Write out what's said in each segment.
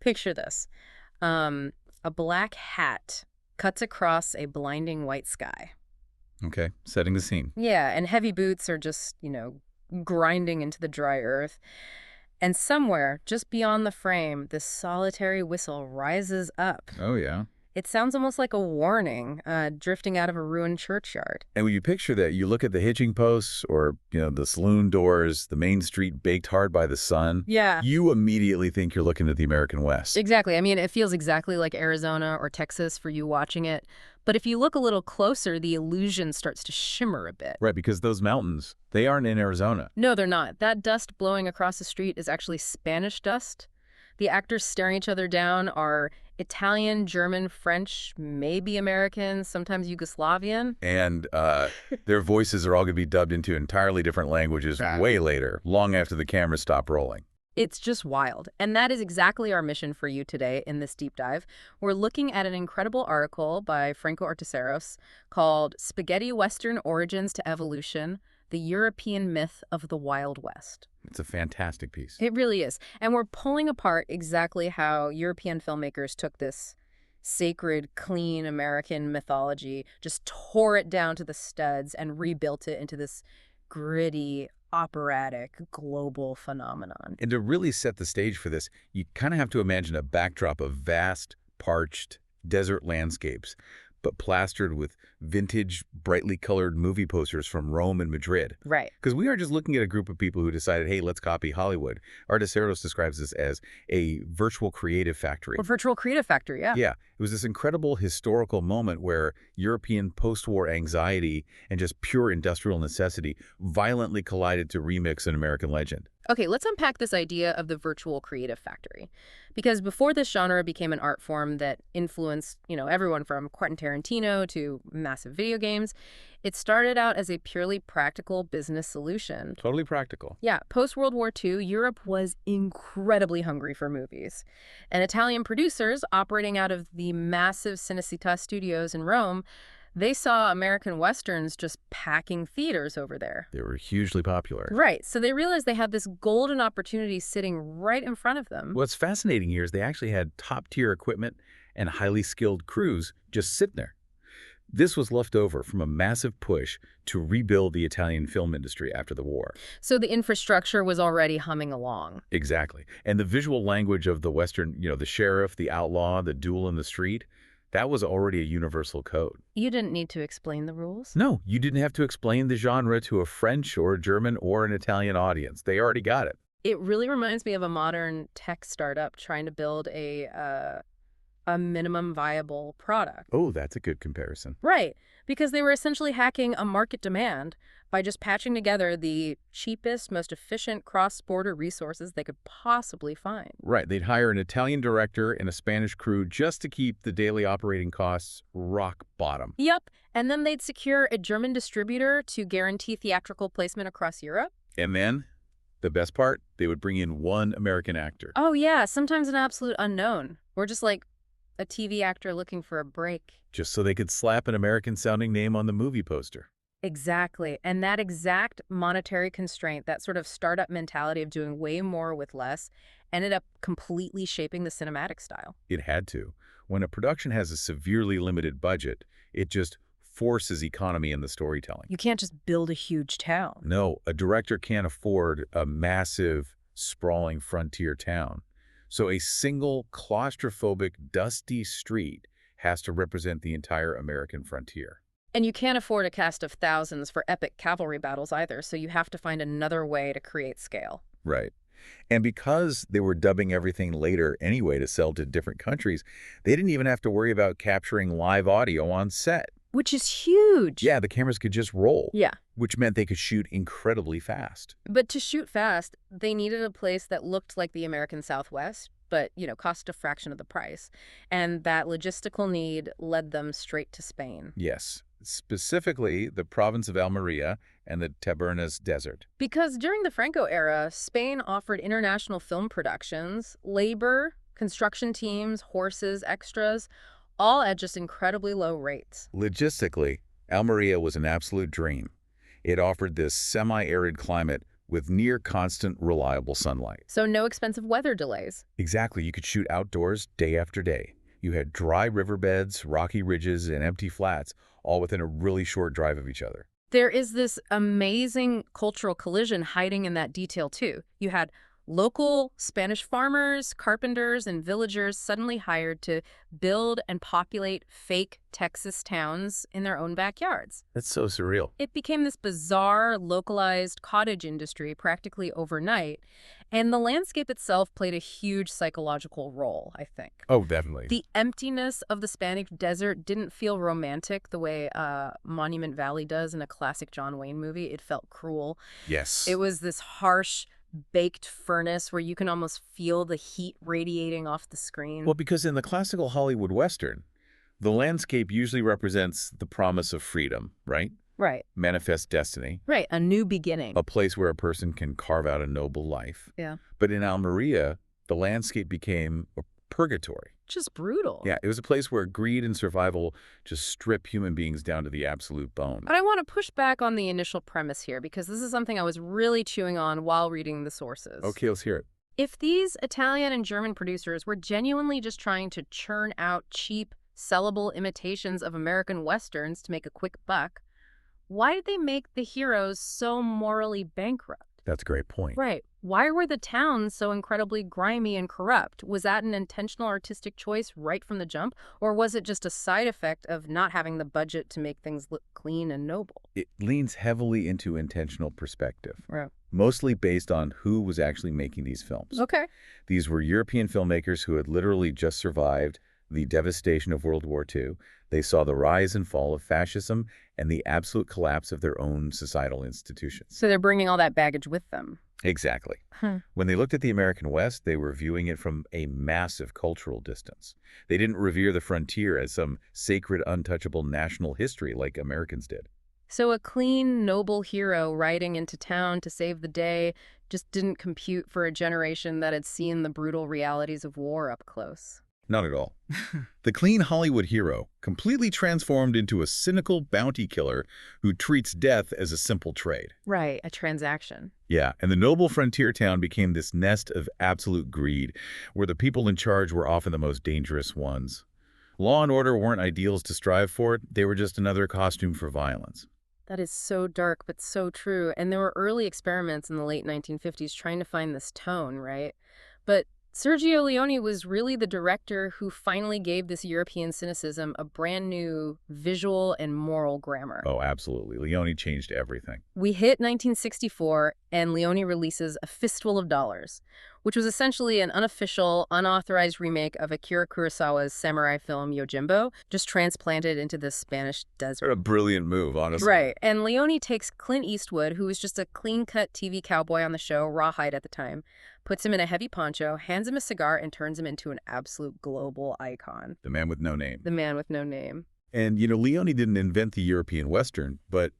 Picture this. A black hat cuts across a blinding white sky. Okay, setting the scene. Yeah, and heavy boots are just, grinding into the dry earth. And somewhere, just beyond the frame, this solitary whistle rises up. Oh, yeah. It sounds almost like a warning, drifting out of a ruined churchyard. And when you picture that, you look at the hitching posts or, the saloon doors, the main street baked hard by the sun. Yeah. You immediately think you're looking at the American West. Exactly. I mean, it feels exactly like Arizona or Texas for you watching it. But if you look a little closer, the illusion starts to shimmer a bit. Right, because those mountains, they aren't in Arizona. No, they're not. That dust blowing across the street is actually Spanish dust. The actors staring each other down are Italian, German, French, maybe American, sometimes Yugoslavian. And their voices are all going to be dubbed into entirely different languages way later, long after the cameras stop rolling. It's just wild. And that is exactly our mission for you today in this deep dive. We're looking at an incredible article by Franco Arteceros called Spaghetti Western Origins to Evolution, the European Myth of the Wild West. It's a fantastic piece. It really is. And we're pulling apart exactly how European filmmakers took this sacred, clean American mythology, just tore it down to the studs and rebuilt it into this gritty, operatic, global phenomenon. And to really set the stage for this, you kind of have to imagine a backdrop of vast, parched desert landscapes, but plastered with vintage, brightly colored movie posters from Rome and Madrid. Right. Because we aren't just looking at a group of people who decided, hey, let's copy Hollywood. Arteceros describes this as a virtual creative factory. A virtual creative factory, yeah. Yeah. It was this incredible historical moment where European post-war anxiety and just pure industrial necessity violently collided to remix an American legend. Okay, let's unpack this idea of the virtual creative factory. Because before this genre became an art form that influenced, everyone from Quentin Tarantino to massive video games, it started out as a purely practical business solution. Totally practical. Yeah, post-World War II, Europe was incredibly hungry for movies. And Italian producers operating out of the massive Cinecittà studios in Rome, they saw American Westerns just packing theaters over there. They were hugely popular. Right. So they realized they had this golden opportunity sitting right in front of them. What's fascinating here is they actually had top-tier equipment and highly skilled crews just sitting there. This was left over from a massive push to rebuild the Italian film industry after the war. So the infrastructure was already humming along. Exactly. And the visual language of the Western, the sheriff, the outlaw, the duel in the street, that was already a universal code. You didn't need to explain the rules? No, you didn't have to explain the genre to a French or a German or an Italian audience. They already got it. It really reminds me of a modern tech startup trying to build a minimum viable product. Oh, that's a good comparison. Right, because they were essentially hacking a market demand by just patching together the cheapest, most efficient cross-border resources they could possibly find. Right, they'd hire an Italian director and a Spanish crew just to keep the daily operating costs rock bottom. Yep, and then they'd secure a German distributor to guarantee theatrical placement across Europe. And then, the best part, they would bring in one American actor. Oh yeah, sometimes an absolute unknown. Or just like a TV actor looking for a break. Just so they could slap an American-sounding name on the movie poster. Exactly. And that exact monetary constraint, that sort of startup mentality of doing way more with less, ended up completely shaping the cinematic style. It had to. When a production has a severely limited budget, it just forces economy in the storytelling. You can't just build a huge town. No, a director can't afford a massive, sprawling frontier town. So a single claustrophobic, dusty street has to represent the entire American frontier. And you can't afford a cast of thousands for epic cavalry battles either, so you have to find another way to create scale. Right. And because they were dubbing everything later anyway to sell to different countries, they didn't even have to worry about capturing live audio on set. Which is huge. Yeah, the cameras could just roll. Yeah. Which meant they could shoot incredibly fast. But to shoot fast, they needed a place that looked like the American Southwest, but, cost a fraction of the price. And that logistical need led them straight to Spain. Yes. Specifically, the province of Almeria and the Tabernas Desert. Because during the Franco era, Spain offered international film productions, labor, construction teams, horses, extras, all at just incredibly low rates. Logistically, Almeria was an absolute dream. It offered this semi-arid climate with near constant, reliable sunlight. So no expensive weather delays. Exactly, you could shoot outdoors day after day. You had dry riverbeds, rocky ridges, and empty flats, all within a really short drive of each other. There is this amazing cultural collision hiding in that detail, too. You had local Spanish farmers, carpenters, and villagers suddenly hired to build and populate fake Texas towns in their own backyards. That's so surreal. It became this bizarre, localized cottage industry practically overnight, and the landscape itself played a huge psychological role, I think. Oh, definitely. The emptiness of the Spanish desert didn't feel romantic the way Monument Valley does in a classic John Wayne movie. It felt cruel. Yes. It was this harsh, baked furnace where you can almost feel the heat radiating off the screen. Well, because in the classical Hollywood Western, the landscape usually represents the promise of freedom, right? Right. Manifest destiny. Right. A new beginning. A place where a person can carve out a noble life. Yeah. But in Almeria, the landscape became a purgatory. Just brutal. Yeah, it was a place where greed and survival just strip human beings down to the absolute bone. But I want to push back on the initial premise here because this is something I was really chewing on while reading the sources. Okay, let's hear it. If these Italian and German producers were genuinely just trying to churn out cheap, sellable imitations of American Westerns to make a quick buck, why did they make the heroes so morally bankrupt? That's a great point. Right. Why were the towns so incredibly grimy and corrupt? Was that an intentional artistic choice right from the jump? Or was it just a side effect of not having the budget to make things look clean and noble? It leans heavily into intentional perspective, Right. mostly based on who was actually making these films. Okay. These were European filmmakers who had literally just survived the devastation of World War II. They saw the rise and fall of fascism and the absolute collapse of their own societal institutions. So they're bringing all that baggage with them. Exactly. When they looked at the American West, they were viewing it from a massive cultural distance. They didn't revere the frontier as some sacred, untouchable national history like Americans did. So a clean, noble hero riding into town to save the day just didn't compute for a generation that had seen the brutal realities of war up close. Not at all. The clean Hollywood hero completely transformed into a cynical bounty killer who treats death as a simple trade. Right, a transaction. Yeah, and the noble frontier town became this nest of absolute greed, where the people in charge were often the most dangerous ones. Law and order weren't ideals to strive for, they were just another costume for violence. That is so dark, but so true. And there were early experiments in the late 1950s trying to find this tone, right? But Sergio Leone was really the director who finally gave this European cynicism a brand new visual and moral grammar. Oh, absolutely. Leone changed everything. We hit 1964, and Leone releases A Fistful of Dollars, which was essentially an unofficial, unauthorized remake of Akira Kurosawa's samurai film Yojimbo, just transplanted into the Spanish desert. A brilliant move, honestly. Right, and Leone takes Clint Eastwood, who was just a clean-cut TV cowboy on the show, Rawhide at the time, puts him in a heavy poncho, hands him a cigar, and turns him into an absolute global icon. The man with no name. The man with no name. And, Leone didn't invent the European Western, but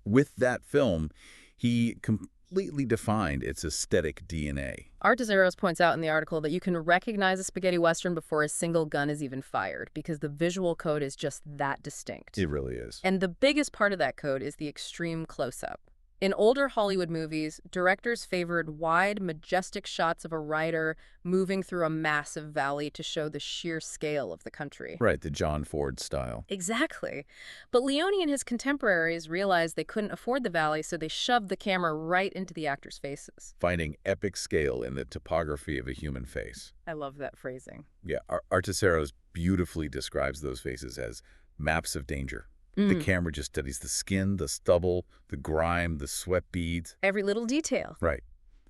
with that film, he completely defined its aesthetic DNA. Arteseros points out in the article that you can recognize a spaghetti Western before a single gun is even fired because the visual code is just that distinct. It really is. And the biggest part of that code is the extreme close-up. In older Hollywood movies, directors favored wide, majestic shots of a rider moving through a massive valley to show the sheer scale of the country. Right, the John Ford style. Exactly. But Leone and his contemporaries realized they couldn't afford the valley, so they shoved the camera right into the actors' faces. Finding epic scale in the topography of a human face. I love that phrasing. Yeah, Arteseros beautifully describes those faces as maps of danger. The camera just studies the skin, the stubble, the grime, the sweat beads. Every little detail. Right.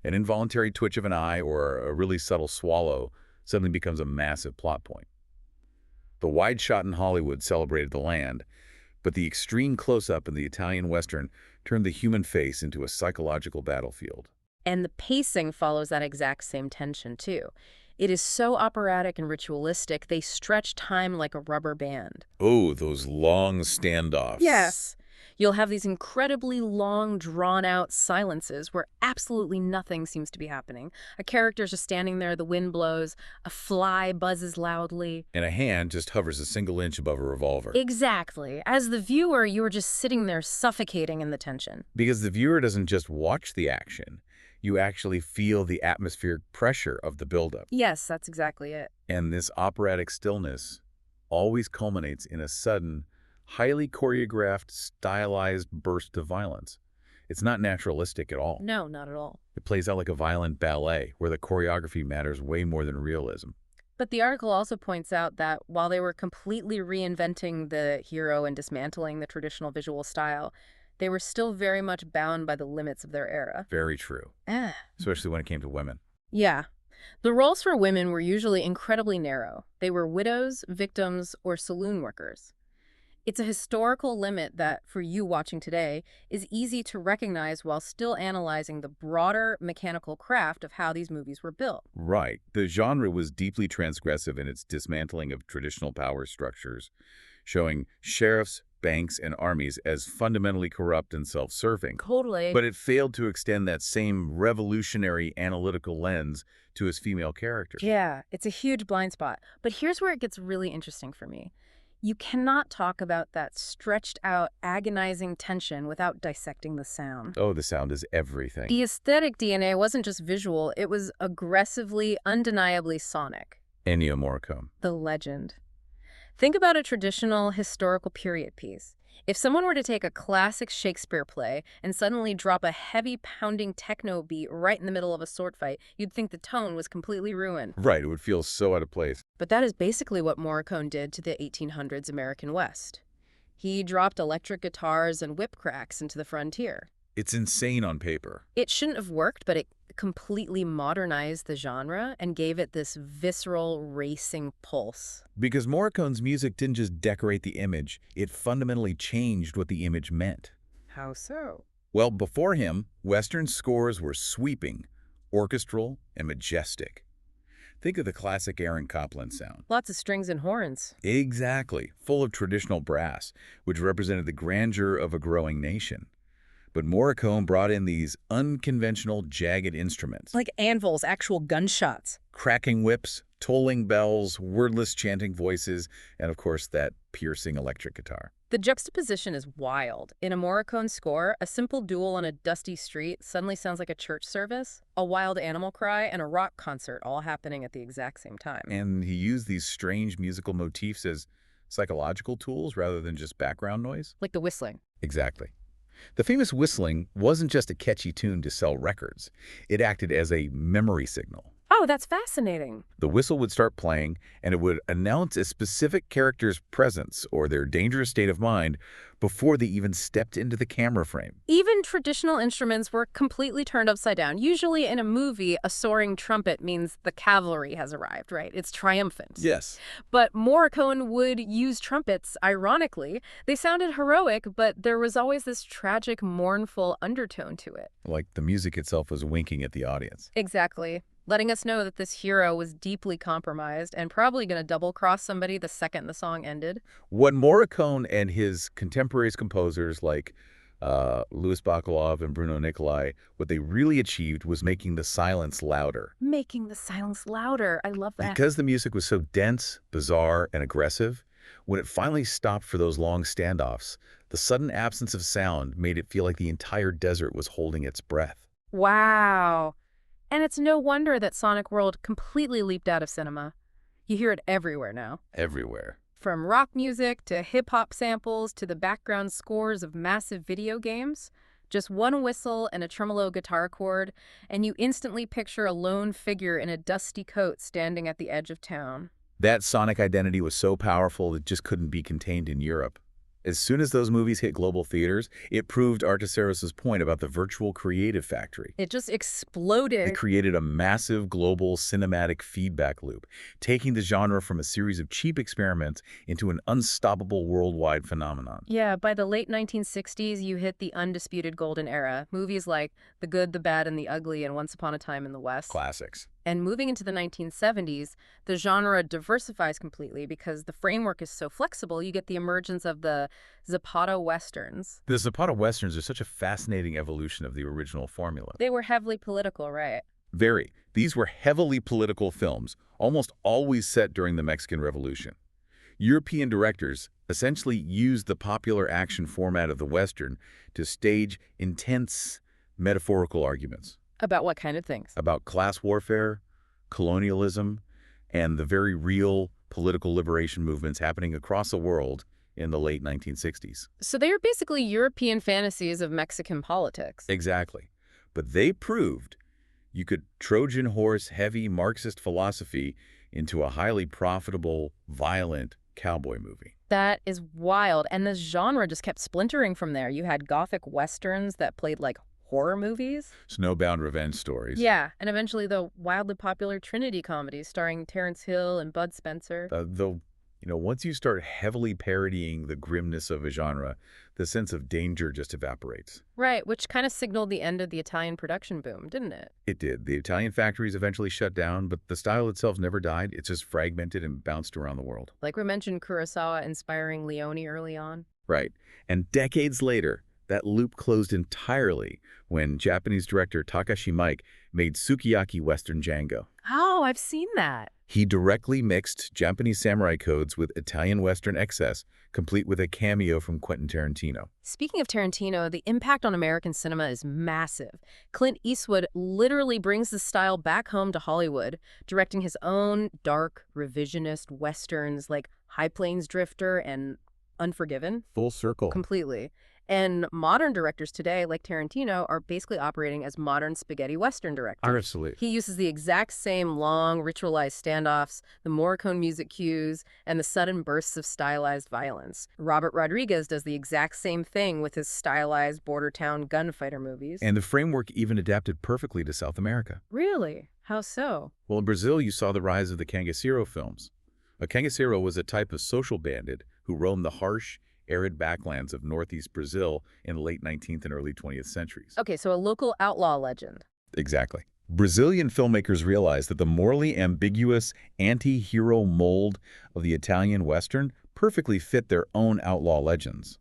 An involuntary twitch of an eye or a really subtle swallow suddenly becomes a massive plot point. The wide shot in Hollywood celebrated the land, but the extreme close-up in the Italian Western turned the human face into a psychological battlefield. And the pacing follows that exact same tension, too. It is so operatic and ritualistic, they stretch time like a rubber band. Oh, those long standoffs. Yes. You'll have these incredibly long, drawn-out silences where absolutely nothing seems to be happening. A character's just standing there, the wind blows, a fly buzzes loudly. And a hand just hovers a single inch above a revolver. Exactly. As the viewer, you are just sitting there suffocating in the tension. Because the viewer doesn't just watch the action. You actually feel the atmospheric pressure of the buildup. Yes, that's exactly it. And this operatic stillness always culminates in a sudden, highly choreographed, stylized burst of violence. It's not naturalistic at all. No, not at all. It plays out like a violent ballet, where the choreography matters way more than realism. But the article also points out that while they were completely reinventing the hero and dismantling the traditional visual style, they were still very much bound by the limits of their era. Very true, Ah. especially when it came to women. Yeah. The roles for women were usually incredibly narrow. They were widows, victims, or saloon workers. It's a historical limit that, for you watching today, is easy to recognize while still analyzing the broader mechanical craft of how these movies were built. Right. The genre was deeply transgressive in its dismantling of traditional power structures, showing sheriffs, banks, and armies as fundamentally corrupt and self-serving. Totally. But it failed to extend that same revolutionary analytical lens to its female characters. Yeah, it's a huge blind spot. But here's where it gets really interesting for me. You cannot talk about that stretched out, agonizing tension without dissecting the sound. Oh, the sound is everything. The aesthetic DNA wasn't just visual, it was aggressively, undeniably sonic. Ennio Morricone. The legend. Think about a traditional historical period piece. If someone were to take a classic Shakespeare play and suddenly drop a heavy pounding techno beat right in the middle of a sword fight, you'd think the tone was completely ruined. Right, it would feel so out of place. But that is basically what Morricone did to the 1800s American West. He dropped electric guitars and whip cracks into the frontier. It's insane on paper. It shouldn't have worked, but it completely modernized the genre and gave it this visceral, racing pulse. Because Morricone's music didn't just decorate the image, it fundamentally changed what the image meant. How so? Well, before him, Western scores were sweeping, orchestral, and majestic. Think of the classic Aaron Copland sound. Lots of strings and horns. Exactly, full of traditional brass, which represented the grandeur of a growing nation. But Morricone brought in these unconventional, jagged instruments. Like anvils, actual gunshots. Cracking whips, tolling bells, wordless chanting voices, and of course that piercing electric guitar. The juxtaposition is wild. In a Morricone score, a simple duel on a dusty street suddenly sounds like a church service, a wild animal cry, and a rock concert all happening at the exact same time. And he used these strange musical motifs as psychological tools rather than just background noise. Like the whistling. Exactly. The famous whistling wasn't just a catchy tune to sell records. It acted as a memory signal. Oh, that's fascinating. The whistle would start playing, and it would announce a specific character's presence or their dangerous state of mind before they even stepped into the camera frame. Even traditional instruments were completely turned upside down. Usually in a movie, a soaring trumpet means the cavalry has arrived, right? It's triumphant. Yes. But Morricone would use trumpets, ironically. They sounded heroic, but there was always this tragic, mournful undertone to it. Like the music itself was winking at the audience. Exactly. Letting us know that this hero was deeply compromised and probably going to double-cross somebody the second the song ended. What Morricone and his contemporaries composers like Louis Bacalov and Bruno Nicolai, what they really achieved was making the silence louder. Making the silence louder. I love that. Because the music was so dense, bizarre, and aggressive, when it finally stopped for those long standoffs, the sudden absence of sound made it feel like the entire desert was holding its breath. Wow. And it's no wonder that Sonic World completely leaped out of cinema. You hear it everywhere now. Everywhere. From rock music to hip-hop samples to the background scores of massive video games. Just one whistle and a tremolo guitar chord, and you instantly picture a lone figure in a dusty coat standing at the edge of town. That sonic identity was so powerful it just couldn't be contained in Europe. As soon as those movies hit global theaters, it proved Artaseros's point about the virtual creative factory. It just exploded. It created a massive global cinematic feedback loop, taking the genre from a series of cheap experiments into an unstoppable worldwide phenomenon. Yeah, by the late 1960s, you hit the undisputed golden era. Movies like The Good, the Bad, and the Ugly and Once Upon a Time in the West. Classics. And moving into the 1970s, the genre diversifies completely because the framework is so flexible. You get the emergence of the Zapata Westerns. The Zapata Westerns are such a fascinating evolution of the original formula. They were heavily political, right? Very. These were heavily political films, almost always set during the Mexican Revolution. European directors essentially used the popular action format of the Western to stage intense metaphorical arguments. About what kind of things? about class warfare, colonialism, and the very real political liberation movements happening across the world in the late 1960s. So they are basically European fantasies of Mexican politics. Exactly. But they proved you could Trojan horse heavy Marxist philosophy into a highly profitable, violent cowboy movie. That is wild. And this genre just kept splintering from there. You had gothic westerns that played like horror movies. Snowbound revenge stories. Yeah, and eventually the wildly popular Trinity comedies starring Terence Hill and Bud Spencer. Though, once you start heavily parodying the grimness of a genre, the sense of danger just evaporates. Right, which kind of signaled the end of the Italian production boom, didn't it? It did. The Italian factories eventually shut down, but the style itself never died. It's just fragmented and bounced around the world. Like we mentioned Kurosawa inspiring Leone early on. Right. And decades later, that loop closed entirely when Japanese director Takashi Miike made sukiyaki Western Django. Oh, I've seen that. He directly mixed Japanese samurai codes with Italian Western excess, complete with a cameo from Quentin Tarantino. Speaking of Tarantino, the impact on American cinema is massive. Clint Eastwood literally brings the style back home to Hollywood, directing his own dark, revisionist westerns like High Plains Drifter and Unforgiven. Full circle. Completely. And modern directors today, like Tarantino, are basically operating as modern spaghetti Western directors. Absolutely. He uses the exact same long, ritualized standoffs, the Morricone music cues, and the sudden bursts of stylized violence. Robert Rodriguez does the exact same thing with his stylized border town gunfighter movies. And the framework even adapted perfectly to South America. Really? How so? Well, in Brazil, you saw the rise of the cangaceiro films. A cangaceiro was a type of social bandit who roamed the harsh, arid backlands of northeast Brazil in the late 19th and early 20th centuries. Okay, so a local outlaw legend. Exactly. Brazilian filmmakers realized that the morally ambiguous anti-hero mold of the Italian Western perfectly fit their own outlaw legends.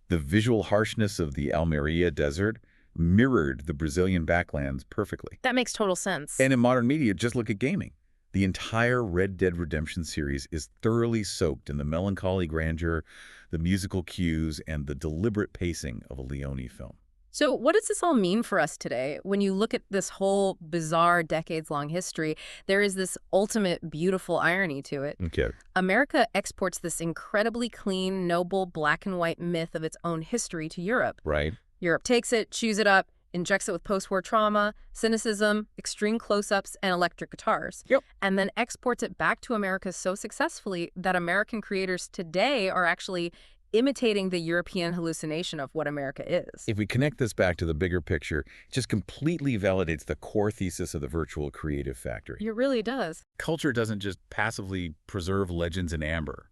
The visual harshness of the Almeria Desert mirrored the Brazilian backlands perfectly. That makes total sense. And in modern media, just look at gaming. The entire Red Dead Redemption series is thoroughly soaked in the melancholy grandeur, the musical cues, and the deliberate pacing of a Leone film. So what does this all mean for us today? When you look at this whole bizarre decades-long history, there is this ultimate beautiful irony to it. Okay. America exports this incredibly clean, noble, black and white myth of its own history to Europe. Right. Europe takes it, chews it up, injects it with post-war trauma, cynicism, extreme close-ups, and electric guitars. Yep. And then exports it back to America so successfully that American creators today are actually imitating the European hallucination of what America is. If we connect this back to the bigger picture, it just completely validates the core thesis of the virtual creative factory. It really does. Culture doesn't just passively preserve legends in amber.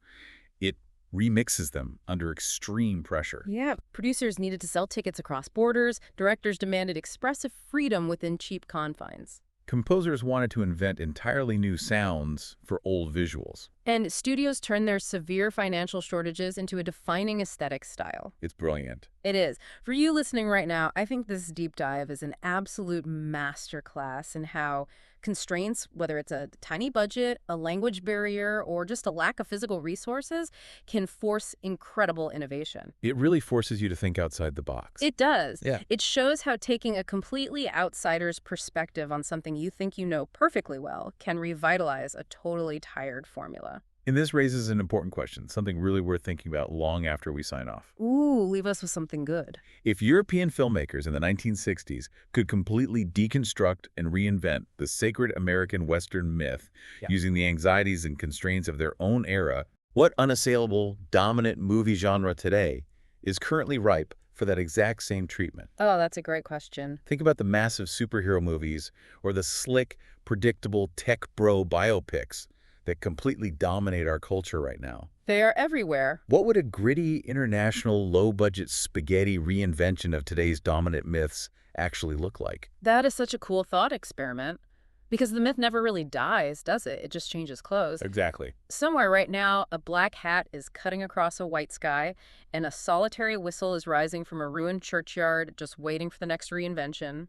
It remixes them under extreme pressure. Yeah, producers needed to sell tickets across borders. Directors demanded expressive freedom within cheap confines. Composers wanted to invent entirely new sounds for old visuals. And studios turned their severe financial shortages into a defining aesthetic style. It's brilliant. It is. For you listening right now, I think this deep dive is an absolute masterclass in how constraints, whether it's a tiny budget, a language barrier, or just a lack of physical resources, can force incredible innovation. It really forces you to think outside the box. It does. Yeah. It shows how taking a completely outsider's perspective on something you think you know perfectly well can revitalize a totally tired formula. And this raises an important question, something really worth thinking about long after we sign off. Ooh, leave us with something good. If European filmmakers in the 1960s could completely deconstruct and reinvent the sacred American Western myth using the anxieties and constraints of their own era, what unassailable, dominant movie genre today is currently ripe for that exact same treatment? Oh, that's a great question. Think about the massive superhero movies or the slick, predictable tech bro biopics that completely dominate our culture right now. They are everywhere. What would a gritty, international, low-budget spaghetti reinvention of today's dominant myths actually look like? That is such a cool thought experiment. Because the myth never really dies, does it? It just changes clothes. Exactly. Somewhere right now, a black hat is cutting across a white sky, and a solitary whistle is rising from a ruined churchyard, just waiting for the next reinvention.